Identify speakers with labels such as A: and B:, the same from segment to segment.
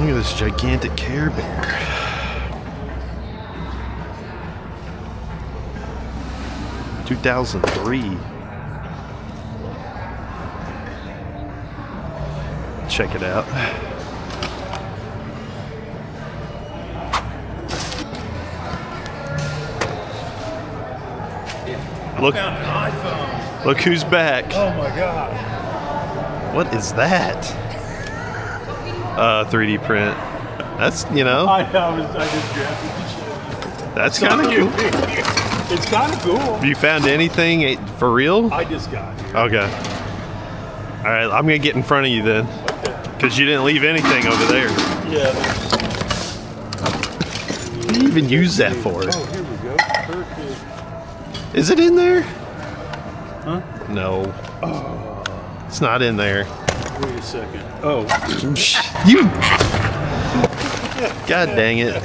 A: Look at this gigantic Care Bear. $2003. Check it out. Look,
B: found an iPhone.
A: Look who's back.
B: Oh my god.
A: What is that? 3D print. That's, you know.
B: I just grabbed it to show you.
A: That's kind of cool.
B: It's kind of cool.
A: Have you found anything for real?
B: I just got here.
A: Okay. All right, I'm gonna get in front of you then.
B: Okay.
A: Because you didn't leave anything over there.
B: Yeah.
A: What do you even use that for?
B: Oh, here we go. Perfect.
A: Is it in there?
B: Huh?
A: No. Oh. It's not in there.
B: Wait a second. Oh.
A: You. God dang it.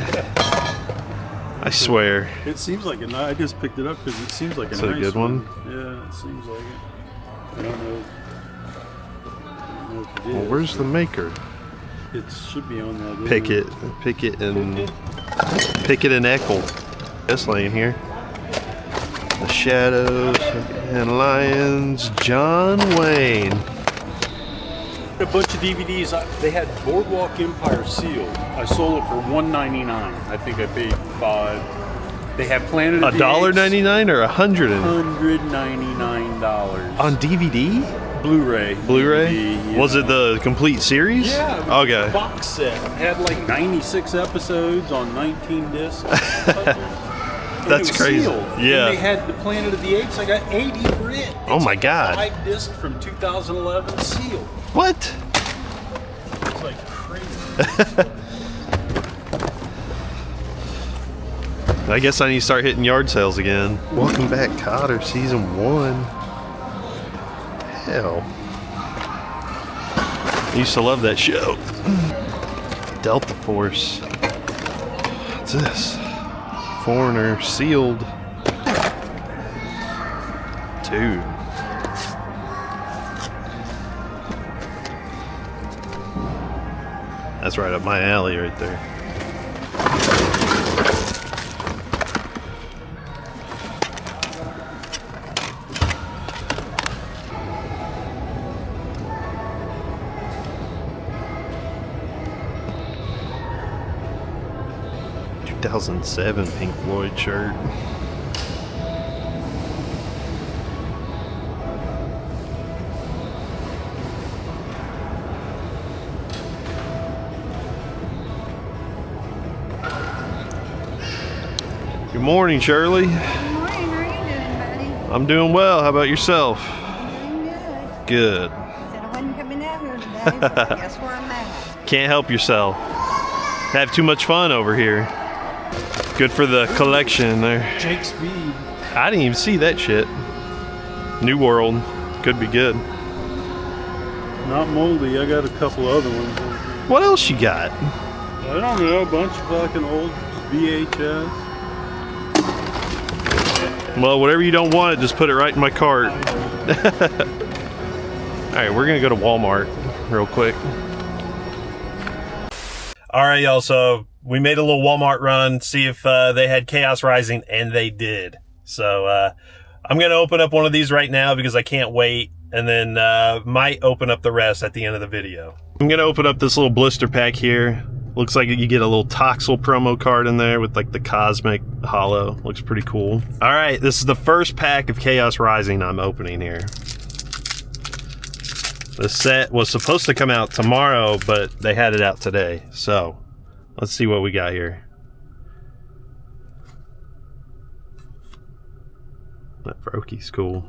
A: I swear.
B: It seems like I just picked it up because it seems like a nice
A: good one.
B: Yeah, it seems like it. I don't know. If it is.
A: Well, where's the maker?
B: It should be on that.
A: Pickett and Eckel. This lane here. The Shadows and Lions, John Wayne.
B: A bunch of DVDs. They had Boardwalk Empire sealed. I sold it for $1.99. I think I paid $5. They had Planet of the Apes.
A: $1.99 or
B: $199
A: on DVD?
B: Blu-ray.
A: Blu-ray?
B: DVD,
A: Was it the complete series?
B: Yeah.
A: Okay.
B: Box set. It had like 96 episodes on 19 discs.
A: That's crazy.
B: Sealed.
A: Yeah.
B: And they had the Planet of the Apes. I got 80 for it.
A: Oh my God.
B: 5 disc from 2011 sealed.
A: What?
B: It's like crazy.
A: I guess I need to start hitting yard sales again. Welcome back, Cotter, season 1. Hell. I used to love that show. Delta Force. What's this? Foreigner sealed. Dude. That's right up my alley right there. '2007 Pink Floyd shirt. Good morning, Shirley.
C: Good morning. How are you doing, buddy?
A: I'm doing well. How about yourself?
C: I'm doing good.
A: Good.
C: Said I wasn't coming out here today, but guess where I'm at?
A: Can't help yourself. Have too much fun over here. Good for the collection there.
B: Jake Speed.
A: I didn't even see that shit. New World. Could be good.
B: Not moldy. I got a couple other ones.
A: What else you got?
B: I don't know. A bunch of fucking old VHS.
A: Well, whatever you don't want, just put it right in my cart. Alright, we're gonna go to Walmart real quick. Alright, y'all, so we made a little Walmart run, see if they had Chaos Rising, and they did. So I'm gonna open up one of these right now because I can't wait, and then might open up the rest at the end of the video. I'm gonna open up this little blister pack here. Looks like you get a little Toxel promo card in there with like the Cosmic Hollow. Looks pretty cool. All right, this is the first pack of Chaos Rising I'm opening here. The set was supposed to come out tomorrow, but they had it out today. So let's see what we got here. That Froakie's cool.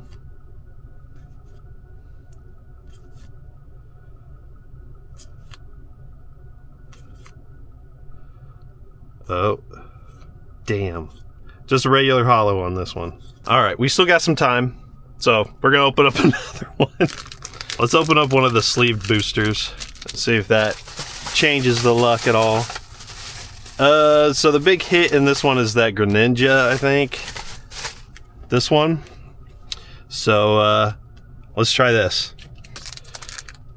A: Oh, damn. Just a regular hollow on this one. All right, we still got some time, so we're gonna open up another one. Let's open up one of the sleeved boosters and see if that changes the luck at all. So the big hit in this one is that Greninja, I think. This one. So let's try this.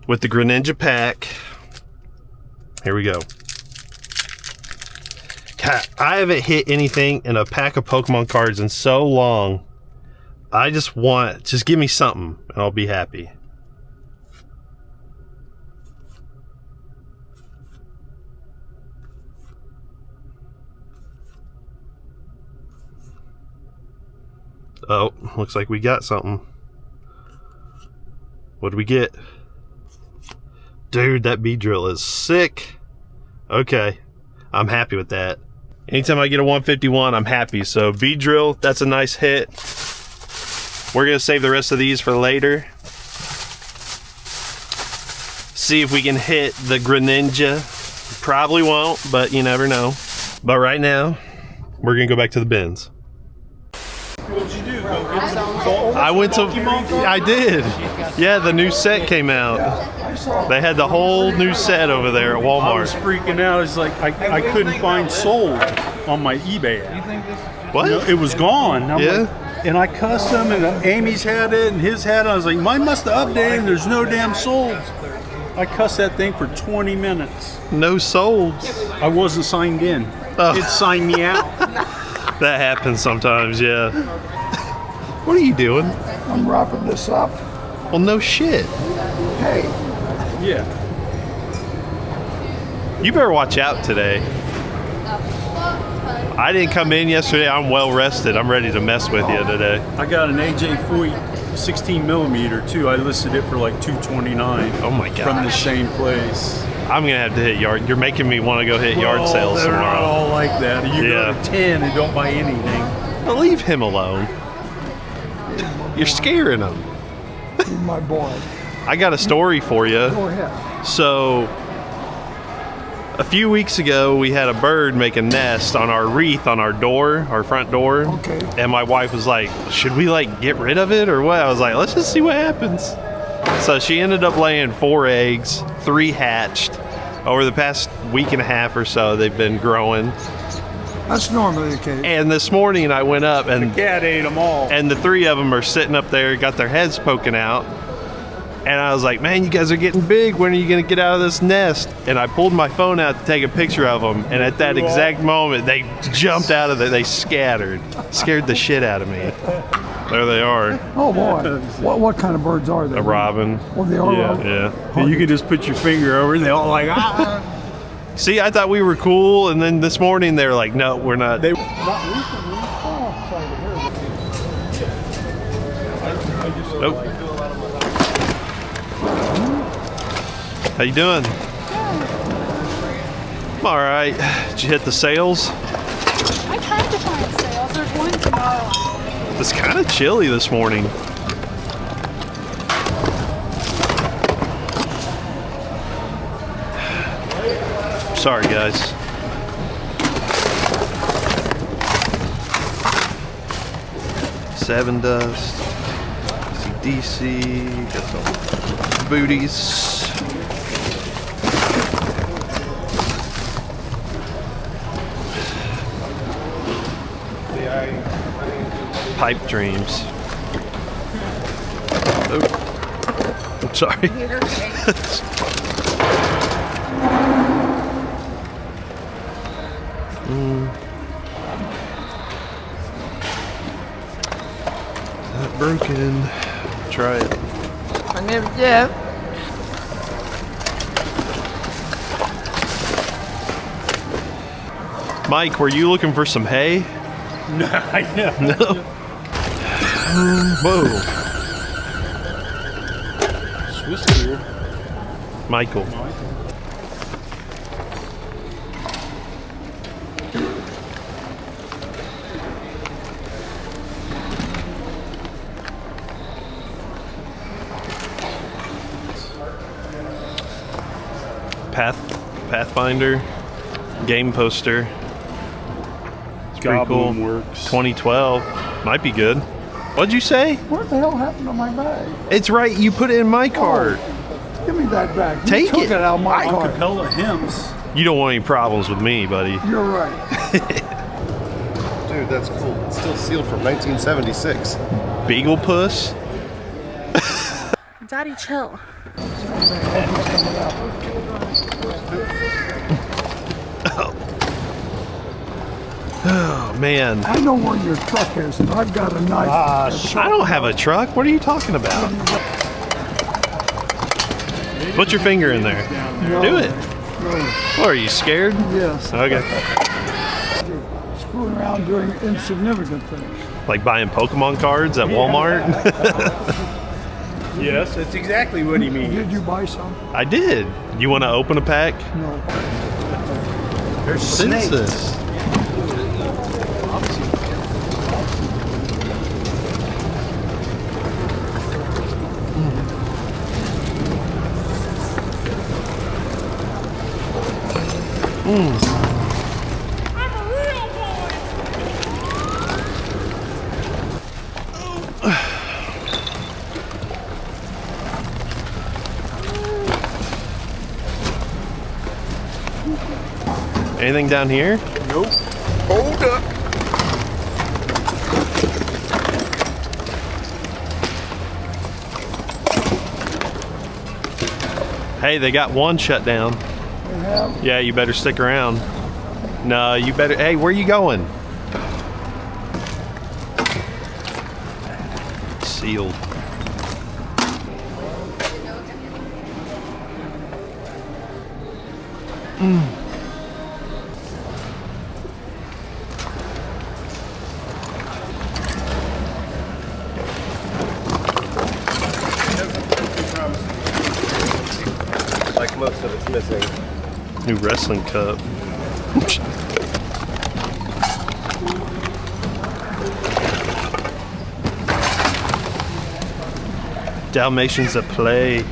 A: With the Greninja pack, Here we go. God, I haven't hit anything in a pack of Pokemon cards in so long. I just give me something and I'll be happy. Oh, looks like we got something. What did we get? Dude, that Beedrill is sick. Okay, I'm happy with that. Anytime I get a 151, I'm happy. So Beedrill, that's a nice hit. We're gonna save the rest of these for later. See if we can hit the Greninja. Probably won't, but you never know. But right now, we're gonna go back to the bins.
B: What'd you do? Go get some
A: I went to, I did. Yeah, the new set came out. They had the whole new set over there at
B: I was
A: Walmart.
B: freaking out. It's like I couldn't find sold on my eBay app.
A: What?
B: You know, it was gone. I'm
A: Yeah.
B: like, and I cussed him, and Amy's had it, and his had it. I was like, mine must have updated. There's no damn solds. I cussed that thing for 20 minutes.
A: No solds.
B: I wasn't signed in.
A: Oh.
B: It signed me out.
A: That happens sometimes, yeah. What are you doing?
D: I'm wrapping this up.
A: Well, no shit.
D: Hey,
B: Yeah.
A: You better watch out today. I didn't come in yesterday. I'm well rested. I'm ready to mess with you today.
B: I got an AJ Foyt 16 millimeter too. I listed it for like $229.
A: Oh my gosh.
B: From the same place.
A: I'm gonna have to hit yard. You're making me want to go hit yard sales
B: They're not
A: tomorrow.
B: all like that. You
A: Yeah.
B: go to 10 and don't buy anything.
A: Well, leave him alone. You're scaring him.
D: you're my boy.
A: I got a story for you.
D: Go ahead.
A: So, a few weeks ago, we had a bird make a nest on our wreath on our door, our front door.
D: Okay.
A: And my wife was like, should we like get rid of it or what? I was like, let's just see what happens. So she ended up laying 4 eggs, 3 hatched. Over the past week and a half or so, they've been growing.
D: That's normally the case.
A: And this morning I went up and
B: Cat ate them all.
A: the 3 of them are sitting up there, got their heads poking out. And I was like, man, you guys are getting big. When are you going to get out of this nest? And I pulled my phone out to take a picture of them. And at that exact moment, they jumped out of there. They scattered. Scared the shit out of me. There they are.
D: Oh boy, what kind of birds are they?
A: A robin.
D: Oh, they are.
B: Yeah.
D: robin.
A: Yeah.
B: And you can just put your finger over and they all like, ah.
A: See, I thought we were cool. And then this morning, they were like, no, we're not.
B: They,
D: Not recently. Oh, sorry to hear that.
A: Nope. How you doing? I'm all right. Did you hit the sales?
E: I tried to find sales. There's one tomorrow.
A: It's kind of chilly this morning. Sorry, guys. Seven Dust, DC, got some booties. Pipe dreams. Oh, I'm sorry. Not broken. Try it.
C: I never did.
A: Mike, were you looking for some hay?
B: no, I know.
A: No. Whoa.
B: Swiss beer.
A: Michael. Pathfinder game poster. It's pretty cool.
B: Goblin Works.
A: 2012 might be good. What'd you say?
D: What the hell happened to my bag?
A: It's right. You put it in my cart.
D: Give me that bag. You
A: Take
D: took
A: it.
D: out of my car.
B: Acapella hymns.
A: You don't want any problems with me, buddy.
D: You're right.
F: Dude, that's cool. It's still sealed from 1976.
A: Beagle puss.
E: Daddy, chill.
A: Man.
D: I know where your truck is, and I've got a knife.
A: I don't have a truck. What are you talking about? Put your finger in there.
D: No,
A: Do it.
D: No.
A: What, are you scared?
D: Yes.
A: Okay.
D: Screwing around doing insignificant things.
A: Like buying Pokemon cards at Walmart?
B: Yes, that's exactly what he means.
D: Did you buy some?
A: I did. You want to open a pack?
D: No.
F: There's
A: What is this? Anything down here?
F: Nope. Hold up.
A: Hey, they got one shut down.
D: They have?
A: Yeah, you better stick around. No, you better. Hey, where are you going? Sealed.
F: Like most of it's missing.
A: New wrestling cup. Dalmatians at play.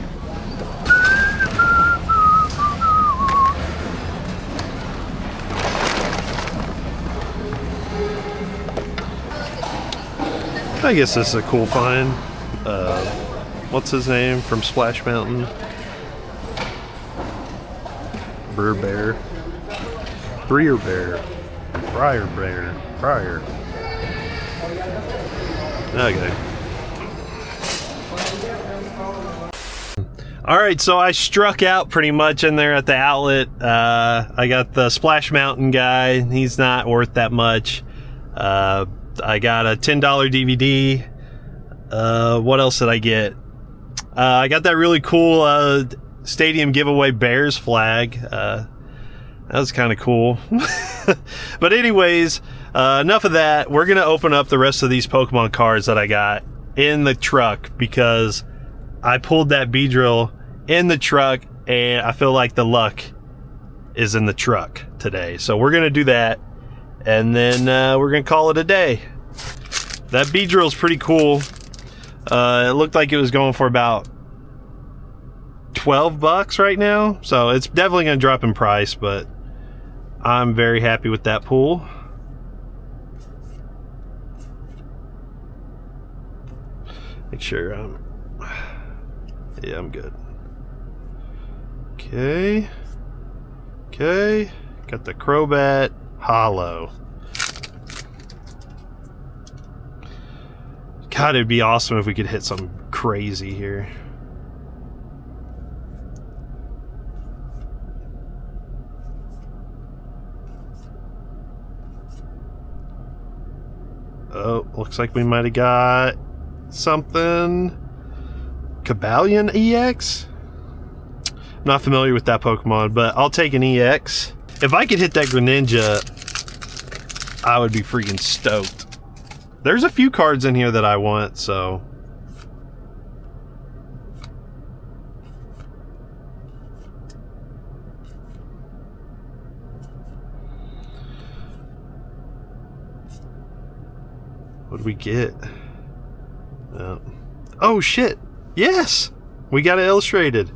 A: I guess this is a cool find. What's his name from Splash Mountain? Breer Bear. Briar Bear. Briar. Okay. Alright, so I struck out pretty much in there at the outlet. I got the Splash Mountain guy. He's not worth that much. I got a $10 DVD. What else did I get? I got that really cool stadium giveaway Bears flag. That was kind of cool. But anyways, enough of that. We're going to open up the rest of these Pokemon cards that I got in the truck because I pulled that Beedrill in the truck and I feel like the luck is in the truck today. So we're going to do that and then we're going to call it a day. That Beedrill's pretty cool. It looked like it was going for about $12 right now. So it's definitely going to drop in price, but I'm very happy with that pull. Make sure yeah, I'm good. Okay. Got the Crobat Hollow. God, it'd be awesome if we could hit something crazy here. Oh, looks like we might have got something. Cabalion EX? I'm not familiar with that Pokemon, but I'll take an EX. If I could hit that Greninja, I would be freaking stoked. There's a few cards in here that I want, so. What do we get? Oh shit! Yes! We got it illustrated.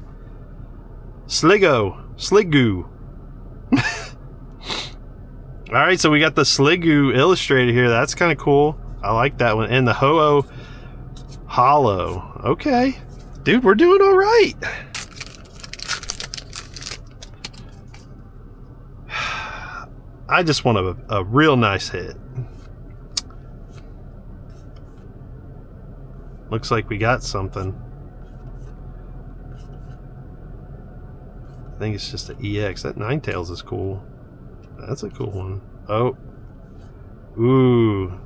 A: Sliggoo. Alright, so we got the Sliggoo illustrated here. That's kind of cool. I like that one. And the Ho-Oh Hollow. Okay. Dude, we're doing alright. I just want a real nice hit. Looks like we got something. I think it's just an EX. That Ninetales is cool. That's a cool one. Oh. Ooh.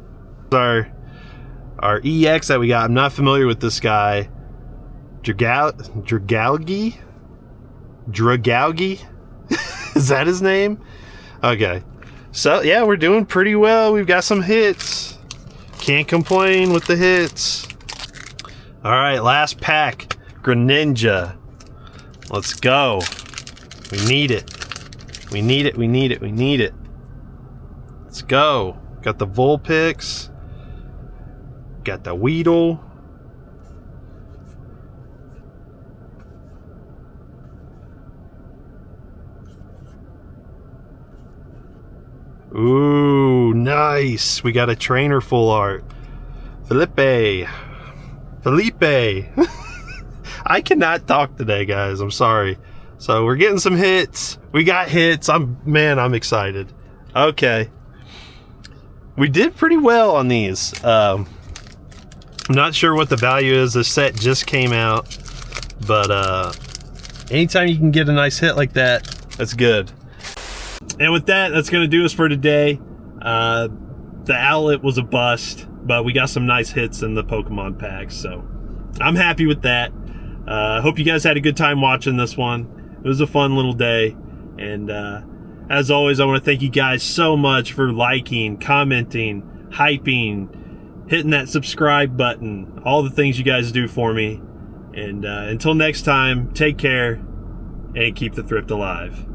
A: Our EX that we got. I'm not familiar with this guy. Dragalgi? Is that his name? Okay. So, yeah, we're doing pretty well. We've got some hits. Can't complain with the hits. All right, last pack. Greninja. Let's go. We need it. We need it, we need it, we need it. Let's go. Got the Vulpix. Got the Weedle. Ooh, nice. We got a trainer full art. Felipe. I cannot talk today, guys. I'm sorry. So we're getting some hits. We got hits. I'm excited. Okay. We did pretty well on these. I'm not sure what the value is. The set just came out. But anytime you can get a nice hit like that, that's good. And with that, that's going to do us for today. The outlet was a bust, but we got some nice hits in the Pokemon packs, so I'm happy with that. Hope you guys had a good time watching this one. It was a fun little day. And as always, I want to thank you guys so much for liking, commenting, hyping, hitting that subscribe button, all the things you guys do for me. And until next time, take care and keep the thrift alive.